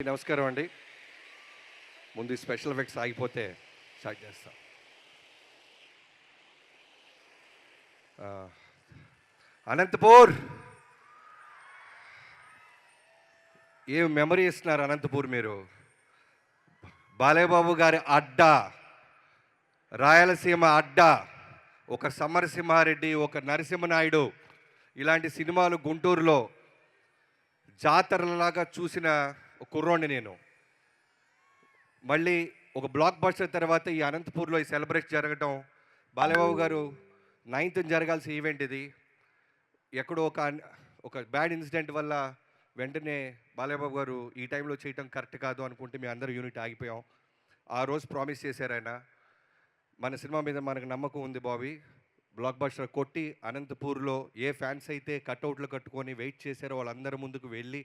నమస్కారం అండి. ముందు ఈ స్పెషల్ ఎఫెక్ట్స్ ఆగిపోతే స్టార్ట్ చేస్తాం. అనంతపూర్ ఏం మెమరీ ఇస్తున్నారు అనంతపూర్ మీరు. బాలయ్యబాబు గారి అడ్డా, రాయలసీమ అడ్డా, ఒక సమరసింహారెడ్డి, ఒక నరసింహనాయుడు, ఇలాంటి సినిమాలు గుంటూరులో జాతరలాగా చూసిన కుర్రోడిని నేను. మళ్ళీ ఒక బ్లాక్ బస్టర్ తర్వాత ఈ అనంతపూర్లో ఈ సెలబ్రేషన్ జరగటం, బాలయ్యబాబు గారు 9th జరగాల్సిన ఈవెంట్ ఇది. ఎక్కడో ఒక బ్యాడ్ ఇన్సిడెంట్ వల్ల వెంటనే బాలయ్యబాబు గారు ఈ టైంలో చేయటం కరెక్ట్ కాదు అనుకుంటే మీ అందరూ యూనిట్ ఆగిపోయాం. ఆ రోజు ప్రామిస్ చేశారు ఆయన, మన సినిమా మీద మనకు నమ్మకం ఉంది బాబీ, బ్లాక్ బస్టర్ కొట్టి అనంతపూర్లో ఏ ఫ్యాన్స్ అయితే కట్అవుట్లు కట్టుకొని వెయిట్ చేశారో వాళ్ళందరి ముందుకు వెళ్ళి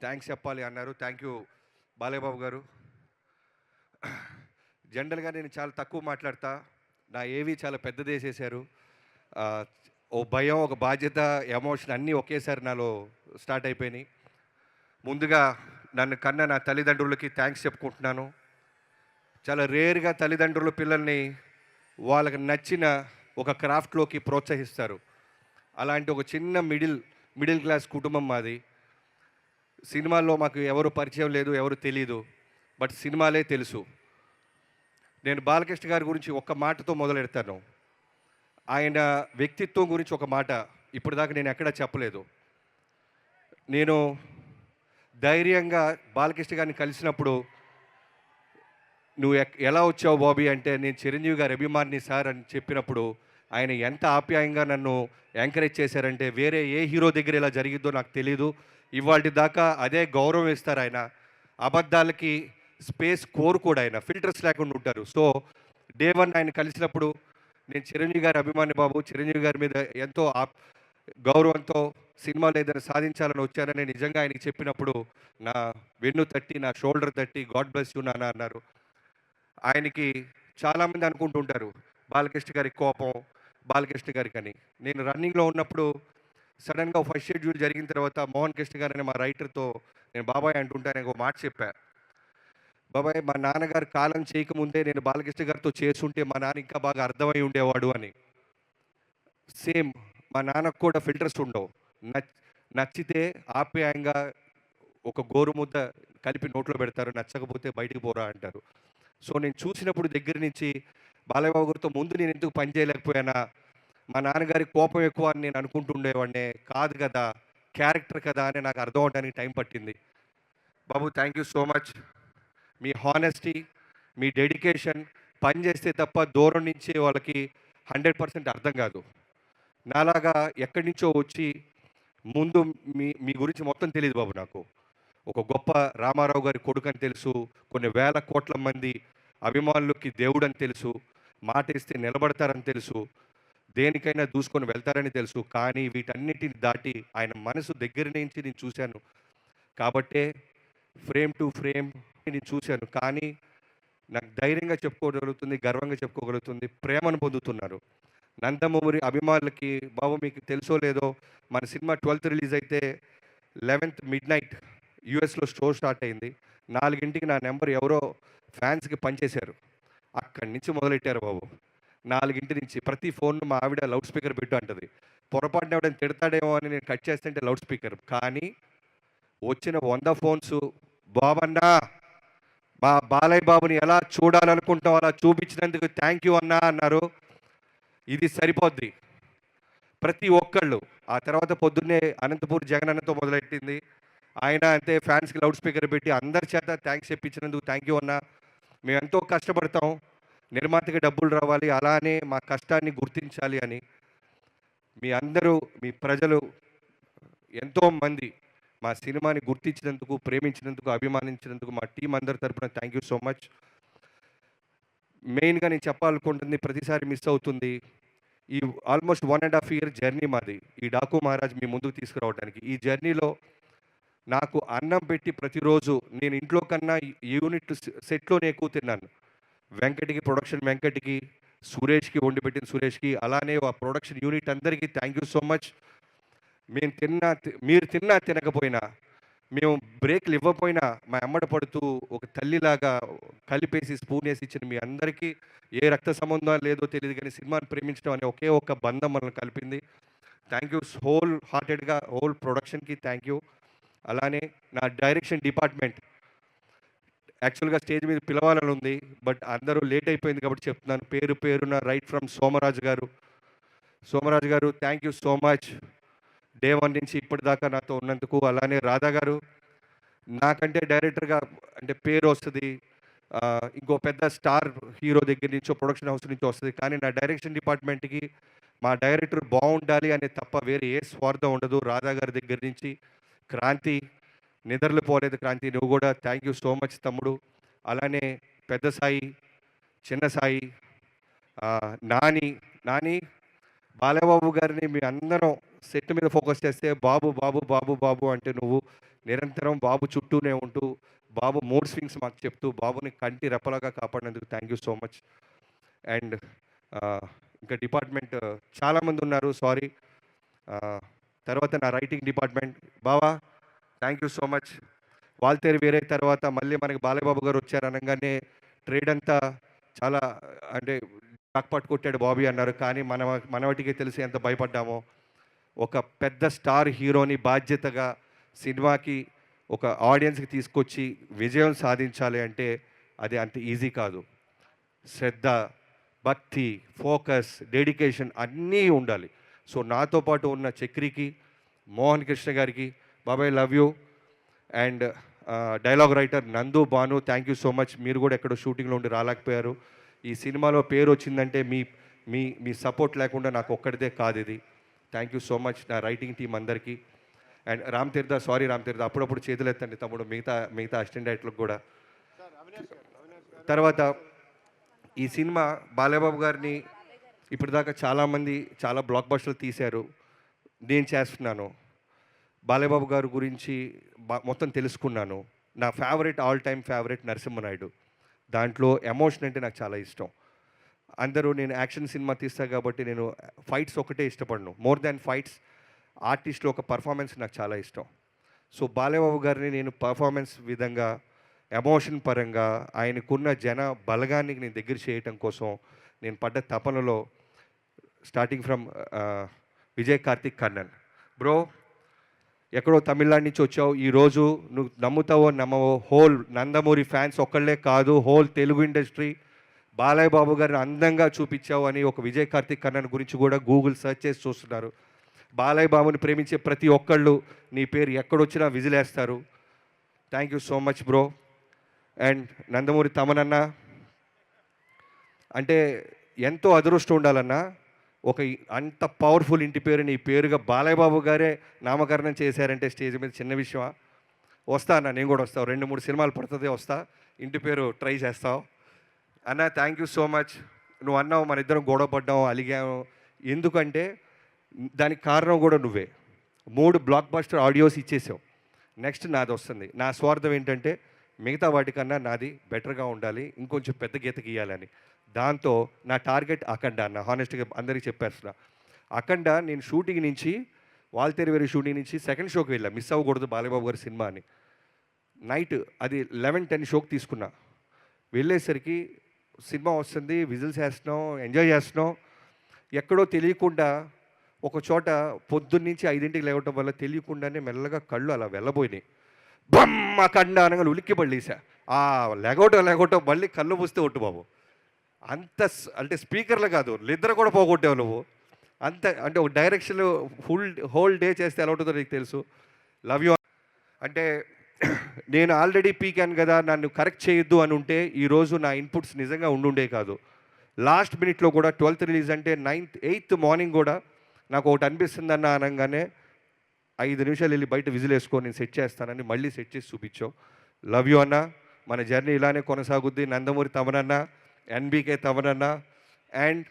థ్యాంక్స్ చెప్పాలి అన్నారు. థ్యాంక్ యూ బాలయ్యబాబు గారు. జనరల్గా నేను చాలా తక్కువ మాట్లాడతా, నా ఏవి చాలా పెద్దదేసేశారు. ఓ భయం, ఒక బాధ్యత, ఎమోషన్ అన్నీ ఒకేసారి నాలో స్టార్ట్ అయిపోయినాయి. ముందుగా నన్ను కన్న నా తల్లిదండ్రులకి థ్యాంక్స్ చెప్పుకుంటున్నాను. చాలా రేర్గా తల్లిదండ్రులు పిల్లల్ని వాళ్ళకి నచ్చిన ఒక క్రాఫ్ట్లోకి ప్రోత్సహిస్తారు. అలాంటి ఒక చిన్న మిడిల్ క్లాస్ కుటుంబం మాది. సినిమాల్లో మాకు ఎవరు పరిచయం లేదు, ఎవరు తెలీదు, బట్ సినిమాలే తెలుసు. నేను బాలకృష్ణ గారి గురించి ఒక్క మాటతో మొదలెడతాను. ఆయన వ్యక్తిత్వం గురించి ఒక మాట ఇప్పటిదాకా నేను ఎక్కడా చెప్పలేదు. నేను ధైర్యంగా బాలకృష్ణ గారిని కలిసినప్పుడు, నువ్వు ఎలా వచ్చావు బాబీ అంటే, నేను చిరంజీవి గారి అభిమాని సార్ అని చెప్పినప్పుడు ఆయన ఎంత ఆప్యాయంగా నన్ను ఎంకరేజ్ చేశారంటే, వేరే ఏ హీరో దగ్గర ఇలా జరిగిద్దో నాకు తెలీదు. ఇవాళ దాకా అదే గౌరవం ఇస్తారు ఆయన. అబద్ధాలకి స్పేస్ కోరుకోడు ఆయన, ఫిల్టర్స్ లేకుండా ఉంటారు. సో డే 1 ఆయన కలిసినప్పుడు నేను చిరంజీవి గారి అభిమాని బాబు, చిరంజీవి గారి మీద ఎంతో గౌరవంతో సినిమాలో ఏదైనా సాధించాలని వచ్చానని నిజంగా ఆయనకి చెప్పినప్పుడు నా వెన్ను తట్టి, నా షోల్డర్ తట్టి గాడ్ బ్లెస్ యూ నాన్న అన్నారు. ఆయనకి చాలామంది అనుకుంటుంటారు బాలకృష్ణ గారికి కోపం, బాలకృష్ణ గారికి అని. నేను రన్నింగ్లో ఉన్నప్పుడు సడన్గా ఫస్ట్ షెడ్యూల్ జరిగిన తర్వాత మోహన్ కృష్ణ గారు అనే మా రైటర్తో నేను బాబాయ్ అంటుంటే ఆయనకు ఒక మాట చెప్పా, బాబాయ్ మా నాన్నగారు కాలం చేయకముందే నేను బాలకృష్ణ గారితో చేస్తుంటే మా నాన్న ఇంకా బాగా అర్థమై ఉండేవాడు అని. సేమ్ మా నాన్నకు కూడా ఫిల్టర్స్ ఉండవు. నచ్చితే ఆప్యాయంగా ఒక గోరుముద్ద కలిపి నోట్లో పెడతారు, నచ్చకపోతే బయటికి పోరా అంటారు. సో నేను చూసినప్పుడు దగ్గర నుంచి బాలయ్యబాబు గారితో ముందు నేను ఎందుకు పని చేయలేకపోయానా, మా నాన్నగారికి కోపం ఎక్కువ అని నేను అనుకుంటుండేవాడినే కాదు కదా, క్యారెక్టర్ కదా అని నాకు అర్థం అవడానికి టైం పట్టింది. Babu thank you so much. మీ హానెస్టీ, మీ డెడికేషన్, పని చేస్తే తప్ప దూరం నుంచి వాళ్ళకి 100% అర్థం కాదు. నాలాగా ఎక్కడి నుంచో వచ్చి ముందు మీ గురించి మొత్తం తెలియదు బాబు నాకు. ఒక గొప్ప రామారావు గారి కొడుకు అని తెలుసు, కొన్ని వేల కోట్ల మంది అభిమానులకి దేవుడు అని తెలుసు, మాట ఇస్తే నిలబడతారని తెలుసు, దేనికైనా దూసుకొని వెళ్తారని తెలుసు. కానీ వీటన్నిటిని దాటి ఆయన మనసు దగ్గర నుంచి నేను చూశాను కాబట్టే ఫ్రేమ్ టు ఫ్రేమ్ నేను చూశాను. కానీ నాకు ధైర్యంగా చెప్పుకోగలుగుతుంది, గర్వంగా చెప్పుకోగలుగుతుంది, ప్రేమను పొందుతున్నారు. నందమూరి అభిమానులకి బాబు మీకు తెలుసో లేదో, మన సినిమా 12th రిలీజ్ అయితే 11th midnight యూఎస్లో షో స్టార్ట్ అయింది. 4ంటికి నా నెంబర్ ఎవరో ఫ్యాన్స్కి పనిచేశారు. అక్కడి నుంచి మొదలెట్టారు బాబు. 4 నుంచి ప్రతి ఫోన్ మా ఆవిడ లౌడ్ స్పీకర్ పెట్టు అంటది. పొరపాటున ఎవడైనా తిడతాడేమో అని నేను కట్ చేస్తుంటే లౌడ్ స్పీకర్. కానీ వచ్చిన 100 ఫోన్స్, బాబన్నా మా బాలయ్య బాబుని ఎలా చూడాలనుకుంటాం అలా చూపించినందుకు థ్యాంక్ యూ అన్నా అన్నారు. ఇది సరిపోద్ది ప్రతి ఒక్కళ్ళు. ఆ తర్వాత పొద్దున్నే అనంతపూర్ జగనన్నతో మొదలెట్టింది. ఆయన అంతే ఫ్యాన్స్కి లౌడ్ స్పీకర్ పెట్టి అందరి చేత థ్యాంక్స్ చెప్పించినందుకు థ్యాంక్ యూ అన్నా. మేము ఎంతో కష్టపడతాం, నిర్మాతకి డబ్బులు రావాలి, అలానే మా కష్టాన్ని గుర్తించాలి అని. మీ అందరూ, మీ ప్రజలు ఎంతోమంది మా సినిమాని గుర్తించినందుకు, ప్రేమించినందుకు, అభిమానించినందుకు మా టీం అందరి తరపున థ్యాంక్ యూ సో మచ్. మెయిన్గా నేను చెప్పాలనుకుంటుంది, ప్రతిసారి మిస్ అవుతుంది. ఈ ఆల్మోస్ట్ 1.5 year జర్నీ మాది, ఈ డాకు మహారాజ్ మీ ముందుకు తీసుకురావడానికి. ఈ జర్నీలో నాకు అన్నం పెట్టి ప్రతిరోజు నేను ఇంట్లో కన్నా యూనిట్ సెట్లోనే ఎక్కువ తిన్నాను. ప్రొడక్షన్ వెంకట్కి, సురేష్కి, వండి పెట్టిన సురేష్కి, అలానే ఆ ప్రొడక్షన్ యూనిట్ అందరికీ థ్యాంక్ యూ సో మచ్. మీరు తిన్నా తినకపోయినా మేము బ్రేక్‌లు ఇవ్వకపోయినా మా ఎమ్మట పడుతూ ఒక తల్లిలాగా కలిపేసి, స్పూనేసి ఇచ్చిన మీ అందరికీ ఏ రక్త సంబంధం లేదో తెలీదు గానీ సినిమాని ప్రేమించడం అనే ఒకే ఒక్క బంధం మనల్ని కలిపింది. థ్యాంక్ యూ హోల్ హార్టెడ్‌గా హోల్ ప్రొడక్షన్‌కి థ్యాంక్ యూ. అలానే నా డైరెక్షన్ డిపార్ట్‌మెంట్ యాక్చువల్‌గా స్టేజ్ మీద పిలవాలని ఉంది. బట్ అందరూ లేట్ అయిపోయింది కాబట్టి చెప్తున్నాను. పేరు పేరున రైట్ ఫ్రమ్ సోమరాజు గారు. సోమరాజు గారు thank you so much. Day 1 నుంచి ఇప్పటిదాకా నాతో ఉన్నందుకు. అలానే రాధా గారు నాకంటే డైరెక్టర్‌గా అంటే పేరొస్తది. ఇంకో పెద్ద స్టార్ హీరో దగ్గర నుంచో, ప్రొడక్షన్ హౌస్ నుంచో వస్తది. కానీ నా డైరెక్షన్ డిపార్ట్‌మెంట్‌కి మా డైరెక్టర్ బావుండాలి అనే తప్ప వేరే ఏ స్వార్థం ఉండదు. రాధా గారి దగ్గర నుంచి క్రాంతి, నిద్రలు పోలేదు క్రాంతి నువ్వు గూడా థ్యాంక్ యూ సో మచ్ తమ్ముడు. అలానే పెద్ద సాయి, చిన్న సాయి, నాని, నాని బాలయ్యబాబు గారిని మీ అందరం సెట్ మీద ఫోకస్ చేస్తే బాబు, బాబు, బాబు, బాబు అంటే నువ్వు నిరంతరం బాబు చుట్టూనే ఉంటూ, బాబు మూడ్ స్వింగ్స్ మాకు చెప్తూ, బాబుని కంటి రెప్పలాగా కాపాడినందుకు thank you so much. And ఇంకా డిపార్ట్మెంట్ చాలామంది ఉన్నారు సారీ. తర్వాత నా రైటింగ్ డిపార్ట్మెంట్ బావా thank you so much. Waltair వేరే తర్వాత మళ్ళీ మనకి బాలయ్యబాబు గారు వచ్చారనగానే ట్రేడ్ అంతా చాలా అంటే జాక్పాట్ కొట్టాడు బాబీ అన్నారు. కానీ మనవటికే తెలిసి ఎంత భయపడ్డామో. ఒక పెద్ద స్టార్ హీరోని బాధ్యతగా సినిమాకి ఒక ఆడియన్స్‌కి తీసుకొచ్చి విజయం సాధించాలి అంటే అది అంత ఈజీ కాదు. శ్రద్ధ, భక్తి, ఫోకస్, డెడికేషన్ అన్నీ ఉండాలి. సో నాతో పాటు ఉన్న చక్రికి, మోహన్ కృష్ణ గారికి బాబాయ్ love you. And dialogue writer Nandu, Bhanu thank you so much. మీరు కూడా ఎక్కడో షూటింగ్లో ఉండి రాలేకపోయారు. ఈ సినిమాలో పేరు వచ్చిందంటే మీ మీ మీ సపోర్ట్ లేకుండా నాకు ఒక్కడిదే కాదు ఇది. థ్యాంక్ యూ సో మచ్ నా రైటింగ్ టీం అందరికీ. And Ram Tirtha sorry Ram తీర్థ అప్పుడప్పుడు చేతులు ఎత్తండి తమ్ముడు మిగతా అసిస్టెంట్ డైరెక్టర్లకు కూడా. తర్వాత ఈ సినిమా బాలయ్యబాబు గారిని ఇప్పటిదాకా చాలామంది చాలా బ్లాక్ బస్టర్లు తీశారు. నేను చేస్తున్నాను. బాలయ్యబాబు గారి గురించి మొత్తం తెలుసుకున్నాను. నా favourite all time favourite Narasimha Naidu. దాంట్లో ఎమోషన్ అంటే నాకు చాలా ఇష్టం. అందరూ నేను యాక్షన్ సినిమా తీస్తా కాబట్టి నేను ఫైట్స్ ఒకటే ఇష్టపడను. మోర్ దాన్ ఫైట్స్ ఆర్టిస్ట్లో ఒక పర్ఫార్మెన్స్ నాకు చాలా ఇష్టం. సో బాలయ్యబాబు గారిని నేను పర్ఫార్మెన్స్ విధంగా ఎమోషన్ పరంగా ఆయనకున్న జన బలగాన్ని నేను దగ్గర చేయటం కోసం నేను పడ్డ తపనలో starting from Vijay Karthik Kannan bro ఎక్కడో తమిళనాడు నుంచి వచ్చావు. ఈరోజు నువ్వు నమ్ముతావో నమ్మవో హోల్ నందమూరి ఫ్యాన్స్ ఒక్కళ్ళే కాదు హోల్ తెలుగు ఇండస్ట్రీ బాలయ్య బాబు గారిని అందంగా చూపించావు అని ఒక విజయ్ కార్తిక్ కన్నన్ గురించి కూడా గూగుల్ సెర్చ్ చేసి చూస్తున్నారు. బాలయ్య బాబుని ప్రేమించే ప్రతి ఒక్కళ్ళు నీ పేరు ఎక్కడొచ్చినా విజిలేస్తారు. Thank you so much bro. And Nandamuri తమనన్న అంటే ఎంతో అదృష్టం ఉండాలన్నా ఒక అంత పవర్ఫుల్ ఇంటి పేరు నీ పేరుగా బాలయ్య బాబు గారే నామకరణం చేశారంటే స్టేజ్ మీద చిన్న విషయమా? వస్తా అన్న నేను కూడా వస్తావు. 2-3 సినిమాలు పడుతుంది వస్తా. ఇంటి పేరు ట్రై చేస్తావు అన్న. Thank you so much. నువ్వు అన్నావు మన ఇద్దరం గొడవ పడ్డాము అలిగాము. ఎందుకంటే దానికి కారణం కూడా నువ్వే. 3 బ్లాక్ బస్టర్ ఆడియోస్ ఇచ్చేసావు. నెక్స్ట్ నాది వస్తుంది. నా స్వార్థం ఏంటంటే మిగతా వాటికన్నా నాది బెటర్గా ఉండాలి, ఇంకొంచెం పెద్ద గీత గీయాలని. దాంతో నా టార్గెట్ అఖండ అన్న. హానెస్ట్గా అందరికీ చెప్పేస్తున్నా. అఖండ నేను షూటింగ్ నుంచి వాల్తేరు వేరే షూటింగ్ నుంచి సెకండ్ షోకి వెళ్ళా. మిస్ అవ్వకూడదు బాలయ్యబాబు గారి సినిమా అని. నైట్ అది 11-10 షోకి తీసుకున్నా. వెళ్ళేసరికి సినిమా వస్తుంది, విజిల్స్ వేస్తున్నాం, ఎంజాయ్ చేస్తున్నాం. ఎక్కడో తెలియకుండా ఒక చోట పొద్దున్నుంచి 5ంటికి లేవటం వల్ల తెలియకుండానే మెల్లగా కళ్ళు అలా వెళ్ళబోయినాయి. బమ్మ కండ అనగా ఉలిక్కి పడలేసా. లేగోటం మళ్ళీ కళ్ళు మూస్తే ఒట్టు బాబు. అంత అంటే స్పీకర్లు కాదు నిద్ర కూడా పోగొట్టావు నువ్వు. అంత అంటే ఒక డైరెక్షన్ హోల్ డే చేస్తే ఎలా ఉంటుందో నీకు తెలుసు. Love you. అంటే నేను ఆల్రెడీ పీకాను కదా, నన్ను కరెక్ట్ చేయొద్దు అని ఉంటే ఈరోజు నా ఇన్పుట్స్ నిజంగా ఉండుండే కాదు. లాస్ట్ మినిట్లో కూడా 12th రిలీజ్ అంటే 8th మార్నింగ్ కూడా నాకు ఒకటి అనిపిస్తుందన్న అనగానే 5 నిమిషాలు వెళ్ళి బయట విజిల్ వేసుకొని నేను సెట్ చేస్తానని మళ్ళీ సెట్ చేసి చూపించావు. లవ్ యూ అన్న. మన జర్నీ ఇలానే కొనసాగుద్ది. నందమూరి తమనన్న, ఎన్బీకే తమనన్న and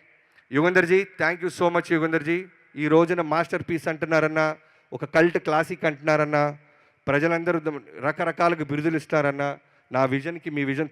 Yugandharji thank you so much Yugandharji. ఈ రోజున మాస్టర్ పీస్ అంటున్నారన్న, ఒక కల్ట్ క్లాసిక్ అంటున్నారన్న, ప్రజలందరూ రకరకాలుగా బిరుదులు ఇస్తారన్న. నా విజన్కి మీ విజన్